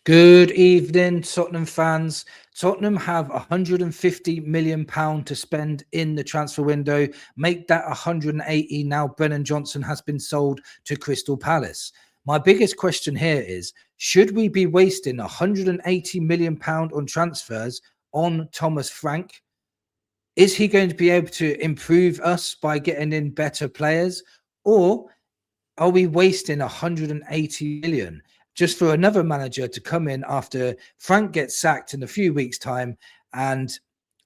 Good evening, Tottenham fans. Tottenham have £150 million to spend in the transfer window. Make that 180 now. Brennan Johnson has been sold to Crystal Palace. My biggest question here is, should we be wasting £180 million on transfers on Thomas Frank? Is he going to be able to improve us by getting in better players? Or are we wasting 180 million just for another manager to come in after Frank gets sacked in a few weeks' time, and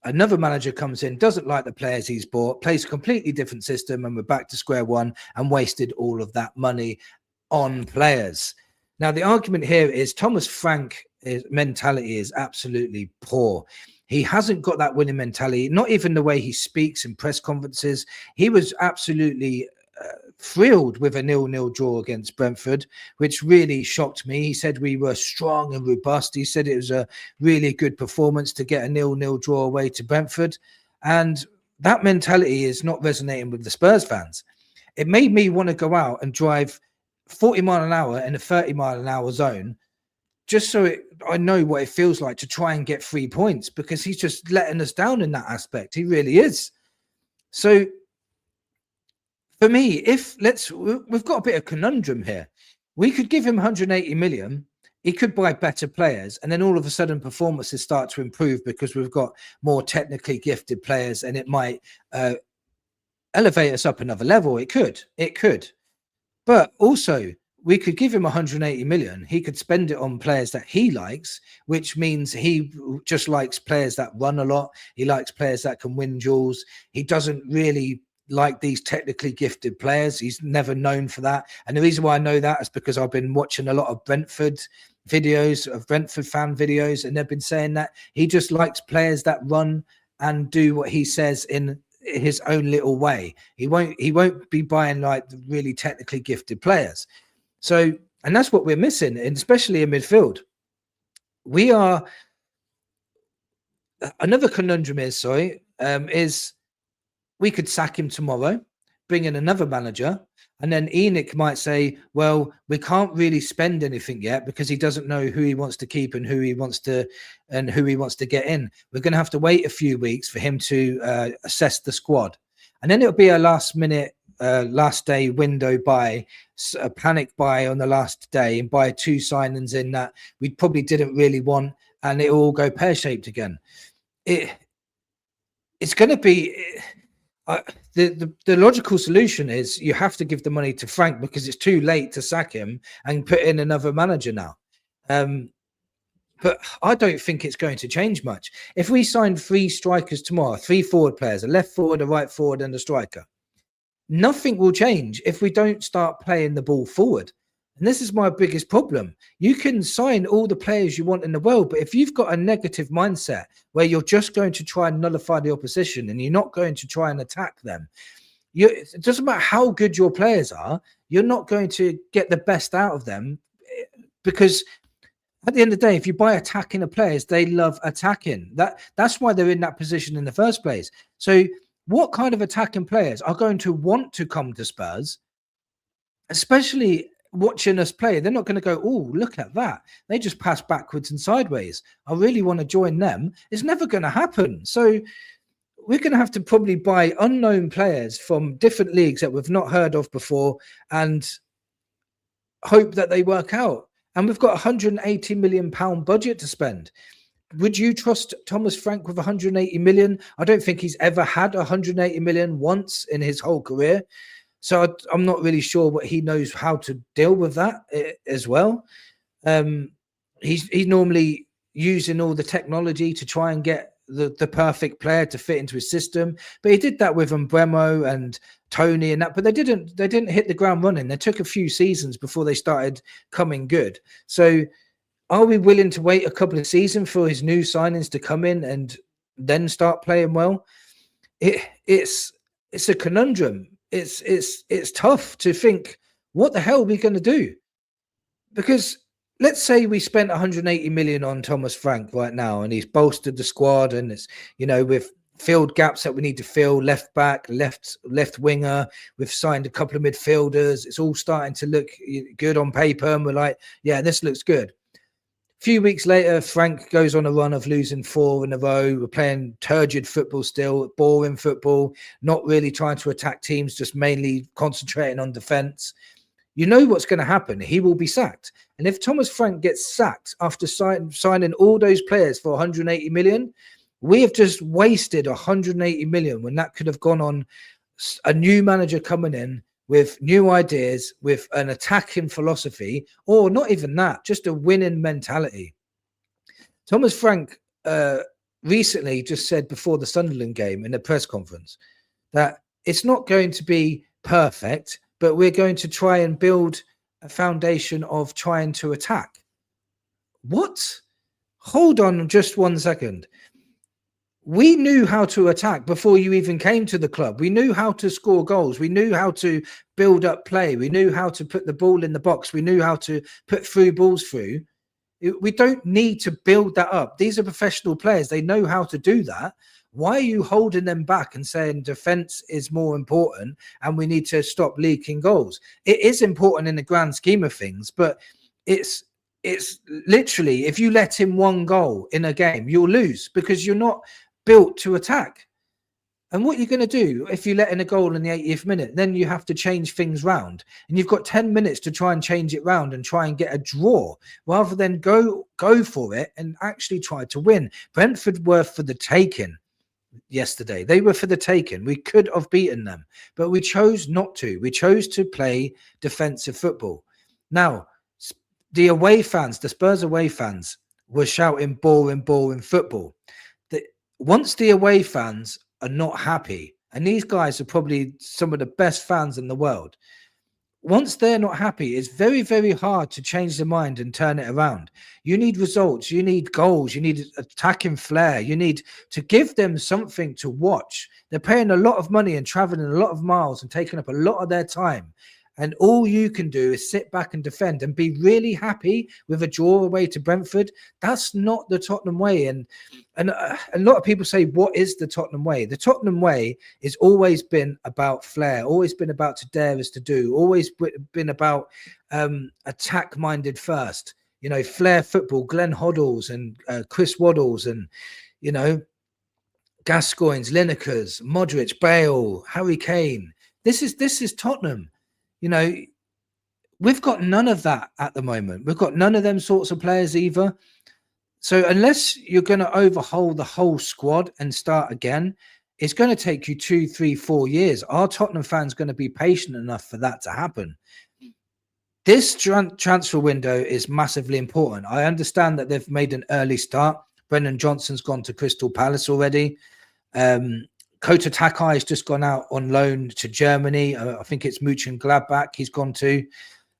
another manager comes in, doesn't like the players he's bought, plays a completely different system, and we're back to square one and wasted all of that money on players? Now, the argument here is Thomas Frank's mentality is absolutely poor. He hasn't got that winning mentality, not even the way he speaks in press conferences. He was absolutely thrilled with a 0-0 draw against Brentford, which really shocked me. He said we were strong and robust. He said it was a really good performance to get a 0-0 draw away to Brentford. And that mentality is not resonating with the Spurs fans. It made me want to go out and drive 40 mile an hour in a 30 mile an hour zone, just so I know what it feels like to try and get 3 points, because he's just letting us down in that aspect. He really is. So for me, we've got a bit of conundrum here. We could give him 180 million. He could buy better players, and then all of a sudden performances start to improve because we've got more technically gifted players, and it might elevate us up another level. It could. But also, we could give him 180 million. He could spend it on players that he likes, which means he just likes players that run a lot. He likes players that can win duels. He doesn't really like these technically gifted players. He's never known for that. And the reason why I know that is because I've been watching a lot of Brentford videos, of Brentford fan videos, and they've been saying that he just likes players that run and do what he says in his own little way. He won't be buying like really technically gifted players. So, and that's what we're missing, and especially in midfield. We are another conundrum is we could sack him tomorrow, bring in another manager, and then Enoch might say, well, we can't really spend anything yet because he doesn't know who he wants to keep and who he wants to get in. We're going to have to wait a few weeks for him to assess the squad. And then it'll be a last minute, last day window buy, a panic buy on the last day, and buy 2 signings in that we probably didn't really want, and it will all go pear-shaped again. It's going to be... the logical solution is you have to give the money to Frank because it's too late to sack him and put in another manager now. But I don't think it's going to change much. If we sign 3 strikers tomorrow, 3 forward players, a left forward, a right forward, and a striker, nothing will change if we don't start playing the ball forward. And this is my biggest problem. You can sign all the players you want in the world, but if you've got a negative mindset where you're just going to try and nullify the opposition and you're not going to try and attack them, it doesn't matter how good your players are, you're not going to get the best out of them, because at the end of the day, if you buy attacking the players, they love attacking. That's why they're in that position in the first place. So what kind of attacking players are going to want to come to Spurs, especially watching us play? They're not going to go, oh, look at that. They just pass backwards and sideways. I really want to join them. It's never going to happen. So we're going to have to probably buy unknown players from different leagues that we've not heard of before and hope that they work out. And we've got £180 million budget to spend. Would you trust Thomas Frank with 180 million? I don't think he's ever had 180 million once in his whole career. So I'm not really sure what he knows how to deal with that as well. He's normally using all the technology to try and get the perfect player to fit into his system. But he did that with Umbremo and Tony and that, but they didn't hit the ground running. They took a few seasons before they started coming good. So are we willing to wait a couple of seasons for his new signings to come in and then start playing well? It's a conundrum. It's tough to think, what the hell are we going to do? Because let's say we spent 180 million on Thomas Frank right now, and he's bolstered the squad, and it's, we've filled gaps that we need to fill, left back, left winger. We've signed a couple of midfielders. It's all starting to look good on paper, and we're like, yeah, this looks good. few weeks later, Frank goes on a run of losing 4 in a row. We're playing turgid football still, boring football, not really trying to attack teams, just mainly concentrating on defense. You know what's going to happen. He will be sacked. And if Thomas Frank gets sacked after signing all those players for 180 million, we have just wasted 180 million when that could have gone on a new manager coming in with new ideas, with an attacking philosophy, or not even that, just a winning mentality. Thomas Frank recently just said before the Sunderland game in the press conference that it's not going to be perfect, but we're going to try and build a foundation of trying to attack. What? Hold on just 1 second. We knew how to attack before you even came to the club. We knew how to score goals. We knew how to build up play. We knew how to put the ball in the box. We knew how to put through balls through. We don't need to build that up. These are professional players. They know how to do that. Why are you holding them back and saying defense is more important and we need to stop leaking goals? It is important in the grand scheme of things, but it's literally, if you let in 1 goal in a game, you'll lose because you're not built to attack. And what you're going to do if you let in a goal in the 80th minute, then you have to change things round. And you've got 10 minutes to try and change it round and try and get a draw rather than go for it and actually try to win. Brentford were for the taking yesterday. They were for the taking. We could have beaten them, but we chose not to. We chose to play defensive football. Now, the away fans, the Spurs away fans, were shouting boring, boring football. Once the away fans are not happy, and these guys are probably some of the best fans in the world, once they're not happy, it's very, very hard to change their mind and turn it around. You need results, you need goals, you need attacking flair, you need to give them something to watch. They're paying a lot of money and traveling a lot of miles and taking up a lot of their time. And all you can do is sit back and defend and be really happy with a draw away to Brentford. That's not the Tottenham way. And a lot of people say, what is the Tottenham way? The Tottenham way has always been about flair, always been about to dare us to do, always been about attack-minded first. You know, flair football, Glenn Hoddles and Chris Waddles and, you know, Gascoigne's, Linekers, Modric, Bale, Harry Kane. This is Tottenham. You know, we've got none of that at the moment. We've got none of them sorts of players either. So unless you're going to overhaul the whole squad and start again, it's going to take you 2, 3, 4 years. Are Tottenham fans going to be patient enough for that to happen? This transfer window is massively important. I understand that they've made an early start. Brendan Johnson's gone to Crystal Palace already. Kota Takai has just gone out on loan to Germany. I think it's Mönchengladbach he's gone to.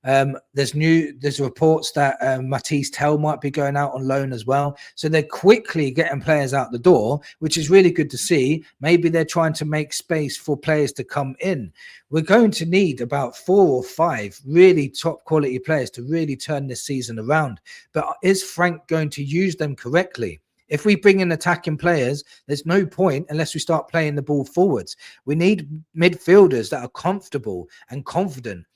There's reports that Matisse Tell might be going out on loan as well. So they're quickly getting players out the door, which is really good to see. Maybe they're trying to make space for players to come in. We're going to need about 4 or 5 really top quality players to really turn this season around. But is Frank going to use them correctly? If we bring in attacking players, there's no point unless we start playing the ball forwards. We need midfielders that are comfortable and confident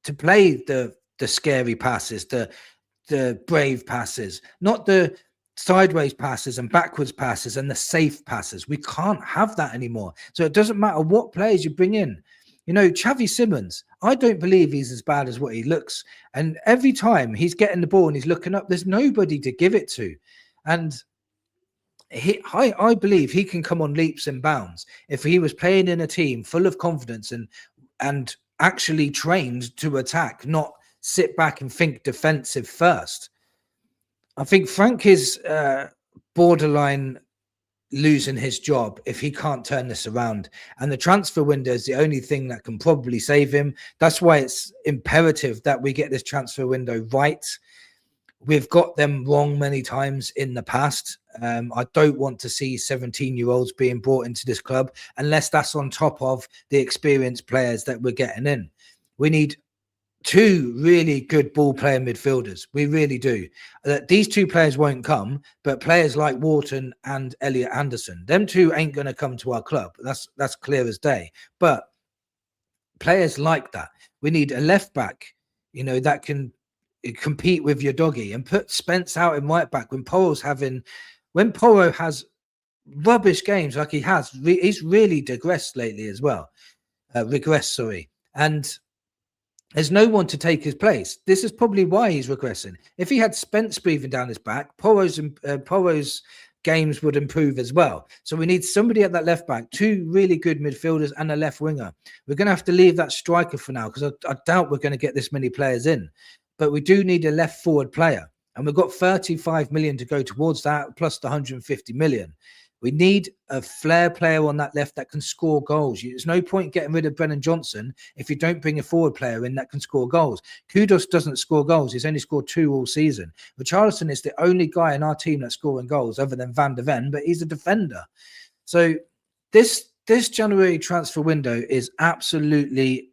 to play the scary passes, the brave passes, not the sideways passes and backwards passes and the safe passes. We can't have that anymore. So it doesn't matter what players you bring in. You know, Xavi Simons, I don't believe he's as bad as what he looks. And every time he's getting the ball and he's looking up, there's nobody to give it to. And I believe he can come on leaps and bounds if he was playing in a team full of confidence and actually trained to attack, not sit back and think defensive first. I think Frank is borderline losing his job if he can't turn this around. And the transfer window is the only thing that can probably save him. That's why it's imperative that we get this transfer window right. We've got them wrong many times in the past. I don't want to see 17-year-olds being brought into this club unless that's on top of the experienced players that we're getting in. We need 2 really good ball playing midfielders. We really do. These 2 players won't come, but players like Wharton and Elliot Anderson, them 2 ain't going to come to our club. That's clear as day. But players like that. We need a left back, you know, that can compete with your doggy and put Spence out in right back when Porro has rubbish games like he has. He's really digressed lately as well. Regressed, sorry. And there's no one to take his place. This is probably why he's regressing. If he had Spence breathing down his back, Porro's games would improve as well. So we need somebody at that left back, two really good midfielders and a left winger. We're going to have to leave that striker for now because I doubt we're going to get this many players in. But we do need a left forward player. And we've got 35 million to go towards that, plus the 150 million. We need a flair player on that left that can score goals. There's no point getting rid of Brennan Johnson if you don't bring a forward player in that can score goals. Kudus doesn't score goals. He's only scored 2 all season. Richarlison is the only guy in our team that's scoring goals other than Van de Ven, but he's a defender. So this January transfer window is absolutely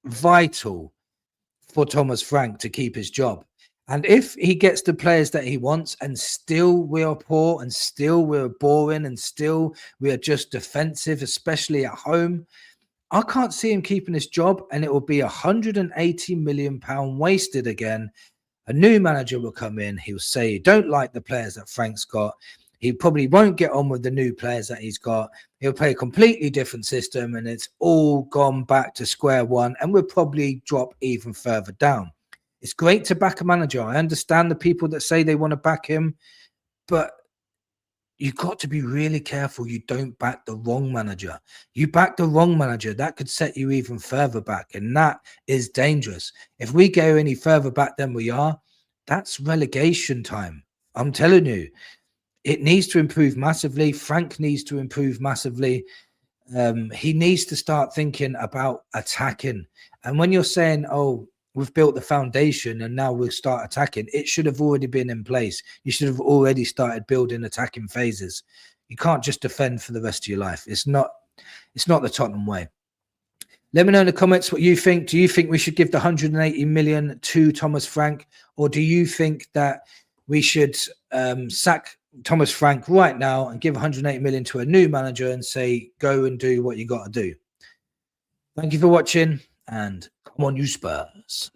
vital for Thomas Frank to keep his job. And if he gets the players that he wants and still we are poor and still we're boring and still we are just defensive, especially at home, I can't see him keeping his job, and it will be £180 million wasted again. A new manager will come in. He'll say he don't like the players that Frank's got. He probably won't get on with the new players that he's got. He'll play a completely different system, and it's all gone back to square one, and we'll probably drop even further down. It's great to back a manager. I understand the people that say they want to back him, but you've got to be really careful you don't back the wrong manager. You back the wrong manager, that could set you even further back, and that is dangerous. If we go any further back than we are, that's relegation time. I'm telling you, it needs to improve massively. Frank needs to improve massively. He needs to start thinking about attacking. And when you're saying, oh, we've built the foundation and now we'll start attacking, it should have already been in place. You should have already started building attacking phases. You can't just defend for the rest of your life. It's not the Tottenham way. Let me know in the comments what you think. Do you think we should give the 180 million to Thomas Frank, or do you think that we should sack Thomas Frank right now and give 180 million to a new manager and say, go and do what you got to do? Thank you for watching, and come on, you Spurs.